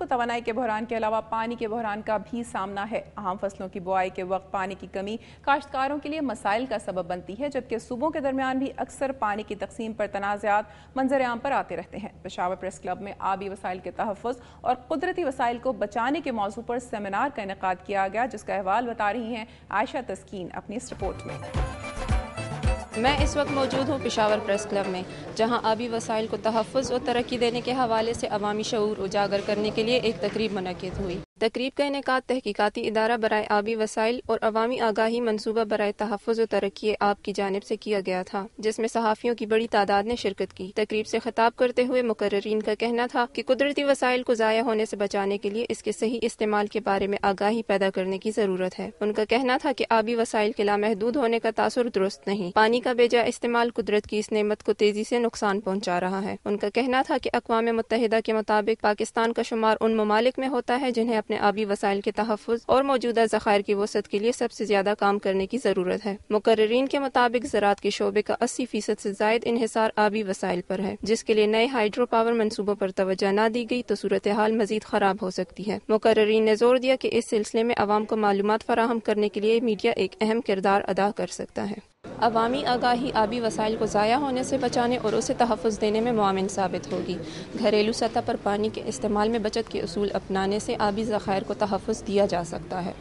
کو توانائی کے بحران کے علاوہ پانی کے بحران کا بھی سامنا ہے۔ اہم فصلوں کی بوائی کے وقت پانی کی کمی کاشتکاروں کے لیے مسائل کا سبب بنتی ہے، جبکہ صوبوں کے درمیان بھی اکثر پانی کی تقسیم پر تنازعات منظر عام پر آتے رہتے ہیں۔ پشاور پریس کلب میں آبی وسائل کے تحفظ اور قدرتی وسائل کو بچانے کے موضوع پر سیمینار کا انعقاد کیا گیا، جس کا احوال بتا رہی ہیں عائشہ تسکین اپنی اس رپورٹ میں۔ میں اس وقت موجود ہوں پشاور پریس کلب میں، جہاں آبی وسائل کو تحفظ اور ترقی دینے کے حوالے سے عوامی شعور اجاگر کرنے کے لیے ایک تقریب منعقد ہوئی۔ تقریب کا انعقاد تحقیقاتی ادارہ برائے آبی وسائل اور عوامی آگاہی منصوبہ برائے تحفظ و ترقی آب کی جانب سے کیا گیا تھا، جس میں صحافیوں کی بڑی تعداد نے شرکت کی۔ تقریب سے خطاب کرتے ہوئے مقررین کا کہنا تھا کہ قدرتی وسائل کو ضائع ہونے سے بچانے کے لیے اس کے صحیح استعمال کے بارے میں آگاہی پیدا کرنے کی ضرورت ہے۔ ان کا کہنا تھا کہ آبی وسائل کے لامحدود ہونے کا تاثر درست نہیں، پانی کا بے جا استعمال قدرت کی اس نعمت کو تیزی سے نقصان پہنچا رہا ہے۔ ان کا کہنا تھا کہ اقوام متحدہ کے مطابق پاکستان کا شمار ان ممالک میں ہوتا ہے جنہیں اپنے آبی وسائل کے تحفظ اور موجودہ ذخائر کی وسعت کے لیے سب سے زیادہ کام کرنے کی ضرورت ہے۔ مقررین کے مطابق زراعت کے شعبے کا 80% سے زائد انحصار آبی وسائل پر ہے، جس کے لیے نئے ہائیڈرو پاور منصوبوں پر توجہ نہ دی گئی تو صورتحال مزید خراب ہو سکتی ہے۔ مقررین نے زور دیا کہ اس سلسلے میں عوام کو معلومات فراہم کرنے کے لیے میڈیا ایک اہم کردار ادا کر سکتا ہے۔ عوامی آگاہی آبی وسائل کو ضائع ہونے سے بچانے اور اسے تحفظ دینے میں معاون ثابت ہوگی۔ گھریلو سطح پر پانی کے استعمال میں بچت کے اصول اپنانے سے آبی ذخائر کو تحفظ دیا جا سکتا ہے۔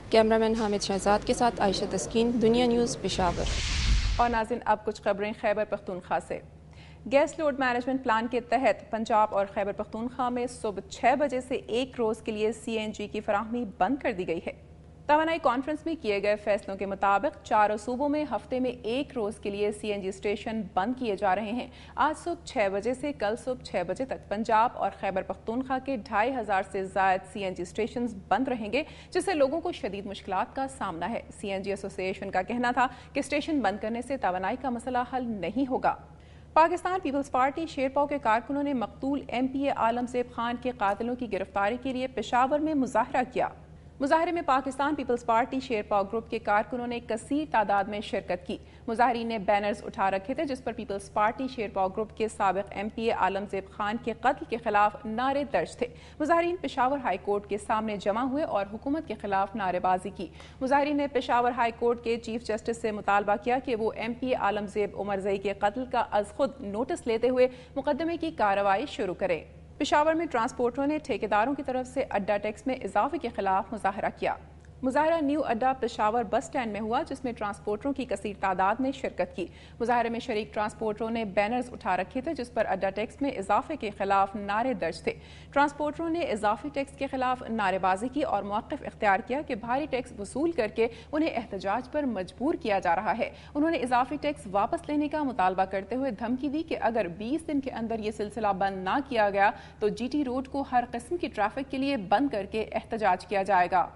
کیمرامین حامد شہزاد کے ساتھ عائشہ تسکین، دنیا نیوز، پشاور۔ اور ناظرین، اب کچھ خبریں خیبر پختونخوا سے۔ گیس لوڈ مینجمنٹ پلان کے تحت پنجاب اور خیبر پختونخوا میں صبح 6 بجے سے ایک روز کے لیے CNG کی فراہمی بند کر دی گئی ہے۔ توانائی کانفرنس میں کیے گئے فیصلوں کے مطابق چاروں صوبوں میں ہفتے میں ایک روز کے لیے CNG اسٹیشن بند کیے جا رہے ہیں۔ آج صبح 6 بجے سے کل صبح 6 بجے تک پنجاب اور خیبر پختونخوا کے 2500 سے زائد CNG اسٹیشنز بند رہیں گے، جس سے لوگوں کو شدید مشکلات کا سامنا ہے۔ CNG ایسوسی ایشن کا کہنا تھا کہ اسٹیشن بند کرنے سے توانائی کا مسئلہ حل نہیں ہوگا۔ پاکستان پیپلز پارٹی شیرپاؤ کے کارکنوں نے مقتول MPA عالم زیب خان کے قاتلوں کی گرفتاری کے لیے پشاور میں مظاہرہ کیا۔ مظاہرے میں Pakistan Peoples party Sherpao group کے کارکنوں نے کثیر تعداد میں شرکت کی۔ مظاہرین نے بینرز اٹھا رکھے تھے جس پر پیپلز پارٹی شیرپاؤ گروپ کے سابق MPA عالم زیب خان کے قتل کے خلاف نعرے درج تھے۔ مظاہرین پشاور ہائی کورٹ کے سامنے جمع ہوئے اور حکومت کے خلاف نعرے بازی کی۔ مظاہرین نے پشاور ہائی کورٹ کے چیف جسٹس سے مطالبہ کیا کہ وہ MPA عالم زیب عمر زئی کے قتل کا از خود نوٹس لیتے ہوئے مقدمے کی کارروائی شروع کریں۔ پشاور میں ٹرانسپورٹروں نے ٹھیکیداروں کی طرف سے اڈا ٹیکس میں اضافے کے خلاف مظاہرہ کیا۔ مظاہرہ نیو اڈا پشاور بس سٹینڈ میں ہوا، جس میں ٹرانسپورٹروں کی کثیر تعداد نے شرکت کی۔ مظاہرے میں شریک ٹرانسپورٹروں نے بینرز اٹھا رکھے تھے جس پر اڈا ٹیکس میں اضافے کے خلاف نعرے درج تھے۔ ٹرانسپورٹروں نے اضافی ٹیکس کے خلاف نعرے بازی کی اور موقف اختیار کیا کہ بھاری ٹیکس وصول کر کے انہیں احتجاج پر مجبور کیا جا رہا ہے۔ انہوں نے اضافی ٹیکس واپس لینے کا مطالبہ کرتے ہوئے دھمکی دی کہ اگر 20 دن کے اندر یہ سلسلہ بند نہ کیا گیا تو GT روڈ کو ہر قسم کی ٹریفک کے لیے بند کر کے احتجاج کیا جائے گا۔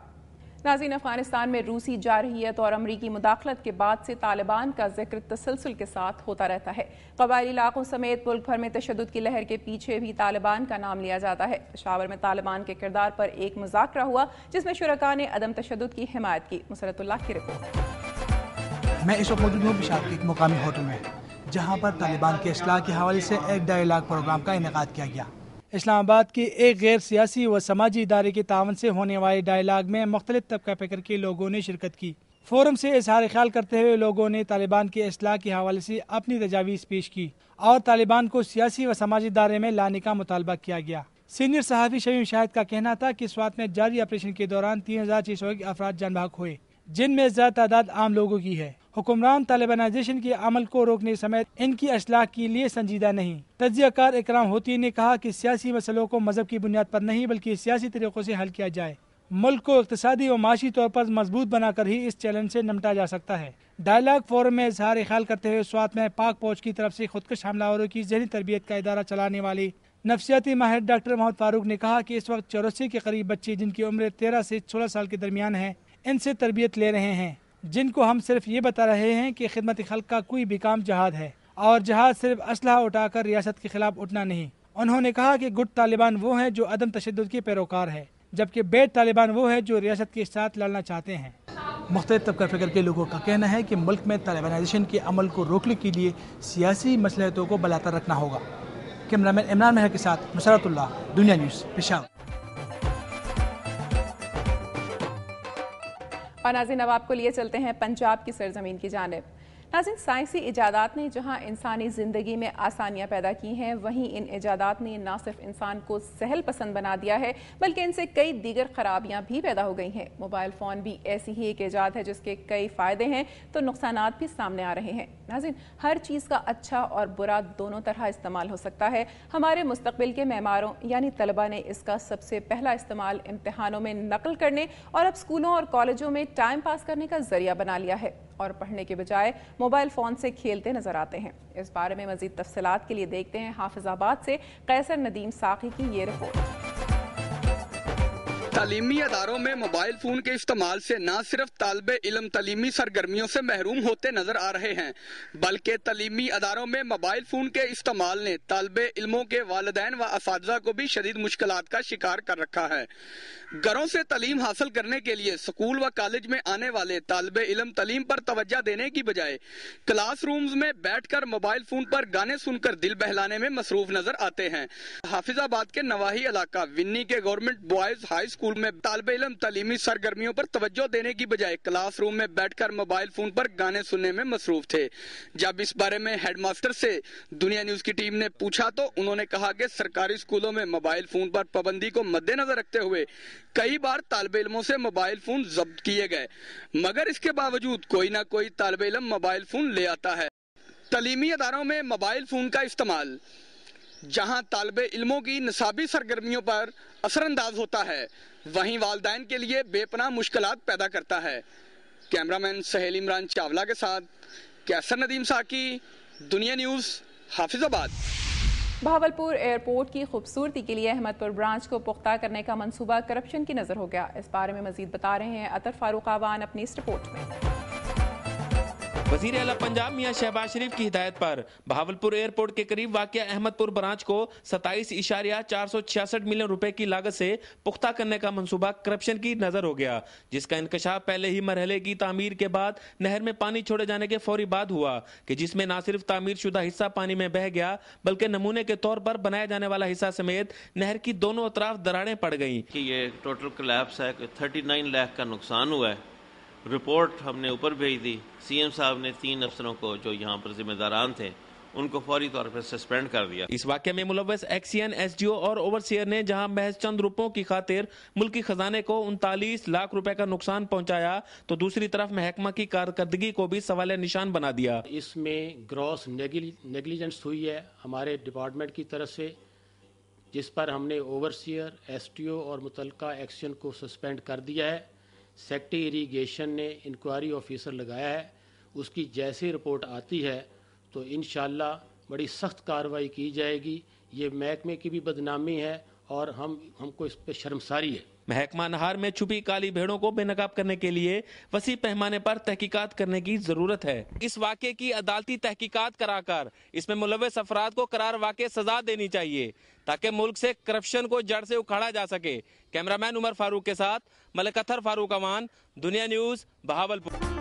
ناظرین، افغانستان میں روسی جارحیت اور امریکی مداخلت کے بعد سے طالبان کا ذکر تسلسل کے ساتھ ہوتا رہتا ہے۔ قبائلی علاقوں سمیت ملک بھر میں تشدد کی لہر کے پیچھے بھی طالبان کا نام لیا جاتا ہے۔ پشاور میں طالبان کے کردار پر ایک مذاکرہ ہوا جس میں شرکاء نے عدم تشدد کی حمایت کی۔ مسرت اللہ کی رپورٹ۔ میں اس وقت موجود ہوں پشاور کے ایک مقامی ہوٹل میں، جہاں پر طالبان کے اصلاح کے حوالے سے ایک ڈائیلاگ پروگرام کا انعقاد کیا گیا۔ اسلام آباد کے ایک غیر سیاسی و سماجی ادارے کے تعاون سے ہونے والے ڈائیلاگ میں مختلف طبقہ فکر کے لوگوں نے شرکت کی۔ فورم سے اظہار خیال کرتے ہوئے لوگوں نے طالبان کے اصلاح کے حوالے سے اپنی تجاویز پیش کی اور طالبان کو سیاسی و سماجی دائرے میں لانے کا مطالبہ کیا گیا۔ سینئر صحافی شمیم شاہد کا کہنا تھا کہ سوات میں جاری آپریشن کے دوران 3600 افراد جان بحق ہوئے، جن میں زیادہ تعداد عام لوگوں کی ہے۔ حکمران طالبانائزیشن کے عمل کو روکنے سمیت ان کی اصلاح کے لیے سنجیدہ نہیں۔ تجزیہ کار اکرام ہوتی نے کہا کہ سیاسی مسئلوں کو مذہب کی بنیاد پر نہیں بلکہ سیاسی طریقوں سے حل کیا جائے۔ ملک کو اقتصادی و معاشی طور پر مضبوط بنا کر ہی اس چیلنج سے نمٹا جا سکتا ہے۔ ڈائیلاگ فورم میں اظہار خیال کرتے ہوئے سوات میں پاک فوج کی طرف سے خودکش حملہ آوروں کی ذہنی تربیت کا ادارہ چلانے والے نفسیاتی ماہر ڈاکٹر محمد فاروق نے کہا کہ اس وقت 84 کے قریب بچے جن کی عمر 13 سے 16 سال کے درمیان ہے ان سے تربیت لے رہے ہیں، جن کو ہم صرف یہ بتا رہے ہیں کہ خدمت خلق کا کوئی بھی کام جہاد ہے اور جہاد صرف اسلحہ اٹھا کر ریاست کے خلاف اٹھنا نہیں۔ انہوں نے کہا کہ گٹ طالبان وہ ہیں جو عدم تشدد کے پیروکار ہے، جبکہ بیٹ طالبان وہ ہے جو ریاست کے ساتھ لڑنا چاہتے ہیں۔ مختلف طبقہ فکر کے لوگوں کا کہنا ہے کہ ملک میں طالبانائزیشن کے عمل کو روکنے کے لیے سیاسی مصلحتوں کو بالاتر رکھنا ہوگا۔ کیمرامین عمران مہر کے ساتھ مسرت اللہ، دنیا نیوز، پشاور۔ اور ناظرین اب آپ کو لیے چلتے ہیں پنجاب کی سرزمین کی جانب۔ ناظرین سائنسی ایجادات نے جہاں انسانی زندگی میں آسانیاں پیدا کی ہیں وہیں ان ایجادات نے نہ صرف انسان کو سہل پسند بنا دیا ہے بلکہ ان سے کئی دیگر خرابیاں بھی پیدا ہو گئی ہیں۔ موبائل فون بھی ایسی ہی ایک ایجاد ہے جس کے کئی فائدے ہیں تو نقصانات بھی سامنے آ رہے ہیں۔ ناظرین ہر چیز کا اچھا اور برا دونوں طرح استعمال ہو سکتا ہے۔ ہمارے مستقبل کے معماروں یعنی طلبہ نے اس کا سب سے پہلا استعمال امتحانوں میں نقل کرنے اور اب اسکولوں اور کالجوں میں ٹائم پاس کرنے کا ذریعہ بنا لیا ہے اور پڑھنے کے بجائے موبائل فون سے کھیلتے نظر آتے ہیں۔ اس بارے میں مزید تفصیلات کے لیے دیکھتے ہیں حافظ آباد سے قیصر ندیم ساقی کی یہ رپورٹ۔ تعلیمی اداروں میں موبائل فون کے استعمال سے نہ صرف طالب علم تعلیمی سرگرمیوں سے محروم ہوتے نظر آ رہے ہیں بلکہ تعلیمی اداروں میں موبائل فون کے استعمال نے طالب علموں کے والدین و اساتذہ کو بھی شدید مشکلات کا شکار کر رکھا ہے۔ گھروں سے تعلیم حاصل کرنے کے لیے سکول و کالج میں آنے والے طالب علم تعلیم پر توجہ دینے کی بجائے کلاس رومز میں بیٹھ کر موبائل فون پر گانے سن کر دل بہلانے میں مصروف نظر آتے ہیں۔ حافظ آباد کے نواحی علاقہ ونی کے گورنمنٹ بوائز ہائی اسکول میں طالب علم تعلیمی سرگرمیوں پر توجہ دینے کی بجائے کلاس روم میں بیٹھ کر موبائل فون پر گانے سننے میں مصروف تھے۔ جب اس بارے میں ہیڈ ماسٹر سے دنیا نیوز کی ٹیم نے پوچھا تو انہوں نے کہا کہ سرکاری اسکولوں میں موبائل فون پر پابندی کو مد نظر رکھتے ہوئے کئی بار طالب علموں سے موبائل فون ضبط کیے گئے مگر اس کے باوجود کوئی نہ کوئی طالب علم موبائل فون لے آتا ہے۔ تعلیمی اداروں میں موبائل فون کا استعمال جہاں طالب علموں کی نصابی سرگرمیوں پر اثر انداز ہوتا ہے وہیں والدین کے لیے بے پناہ مشکلات پیدا کرتا ہے۔ کیمرامین سہیل عمران چاولہ کے ساتھ قیصر ندیم ساقی، دنیا نیوز، حافظ آباد۔ بہاولپور ایئرپورٹ کی خوبصورتی کے لیے احمد پور برانچ کو پختہ کرنے کا منصوبہ کرپشن کی نظر ہو گیا۔ اس بارے میں مزید بتا رہے ہیں اطہر فاروق آوان اپنی اس رپورٹ میں۔ وزیر اعلیٰ پنجاب میاں شہباز شریف کی ہدایت پر بہاولپور ایئرپورٹ کے قریب واقع احمد پور برانچ کو 27.466 ملین روپے کی لاگت سے پختہ کرنے کا منصوبہ کرپشن کی نظر ہو گیا جس کا انکشاف پہلے ہی مرحلے کی تعمیر کے بعد نہر میں پانی چھوڑے جانے کے فوری بعد ہوا کہ جس میں نہ صرف تعمیر شدہ حصہ پانی میں بہہ گیا بلکہ نمونے کے طور پر بنایا جانے والا حصہ سمیت نہر کی دونوں اطراف دراڑیں پڑ گئیں۔ یہ ٹوٹل کلیپس ہے کہ 39 لاکھ کا نقصان ہوا ہے۔ رپورٹ ہم نے اوپر بھیج دی، سی ایم صاحب نے 3 افسروں کو جو یہاں پر ذمہ داران تھے ان کو فوری طور پر سسپینڈ کر دیا۔ اس واقعے میں ملوث ایکسین، ایس ڈی او اور اوورسیئر نے جہاں محض چند روپوں کی خاطر ملکی خزانے کو 39 لاکھ روپے کا نقصان پہنچایا تو دوسری طرف محکمہ کی کارکردگی کو بھی سوال نشان بنا دیا۔ اس میں گراس نیگلیجنس ہوئی ہے ہمارے ڈپارٹمنٹ کی طرف سے جس پر ہم نے اوورسیئر، ایس ٹی او اور متعلقہ ایکشن کو سسپینڈ کر دیا ہے۔ سیکٹری اریگیشن نے انکوائری آفیسر لگایا ہے، اس کی جیسے رپورٹ آتی ہے تو انشاءاللہ بڑی سخت کارروائی کی جائے گی۔ یہ محکمے کی بھی بدنامی ہے اور ہم کو اس پہ شرمساری ہے۔ محکمہ نہار میں چھپی کالی بھیڑوں کو بے نقاب کرنے کے لیے وسیع پیمانے پر تحقیقات کرنے کی ضرورت ہے۔ اس واقعے کی عدالتی تحقیقات کرا کر اس میں ملوث افراد کو قرار واقع سزا دینی چاہیے تاکہ ملک سے کرپشن کو جڑ سے اکھاڑا جا سکے۔ کیمرامین عمر فاروق کے ساتھ ملک اطہر فاروق آوان، دنیا نیوز، بہاولپور۔